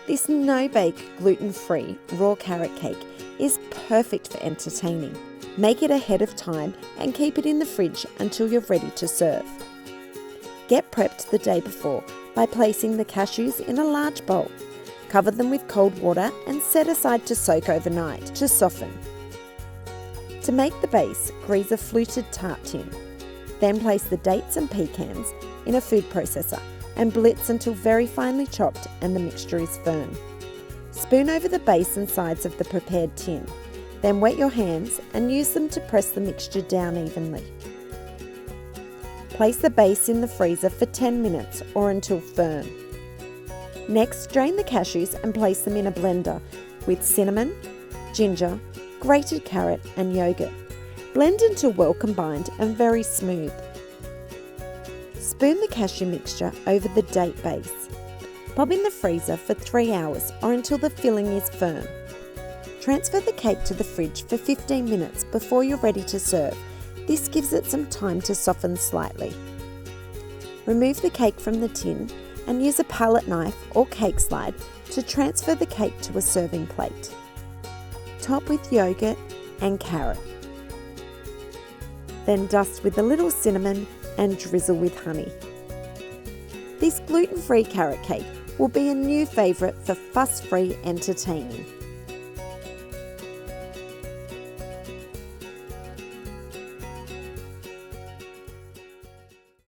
This no-bake, gluten-free raw carrot cake is perfect for entertaining. Make it ahead of time and keep it in the fridge until you're ready to serve. Get prepped the day before by placing the cashews in a large bowl. Cover them with cold water and set aside to soak overnight to soften. To make the base, grease a fluted tart tin. Then place the dates and pecans in a food processor and blitz until very finely chopped and the mixture is firm. Spoon over the base and sides of the prepared tin. Then wet your hands and use them to press the mixture down evenly. Place the base in the freezer for 10 minutes or until firm. Next, drain the cashews and place them in a blender with cinnamon, ginger, grated carrot and yogurt. Blend until well combined and very smooth. Spoon the cashew mixture over the date base. Pop in the freezer for 3 hours or until the filling is firm. Transfer the cake to the fridge for 15 minutes before you're ready to serve. This gives it some time to soften slightly. Remove the cake from the tin and use a palette knife or cake slide to transfer the cake to a serving plate. Top with yogurt and carrot. Then dust with a little cinnamon and drizzle with honey. This gluten-free carrot cake will be a new favourite for fuss-free entertaining.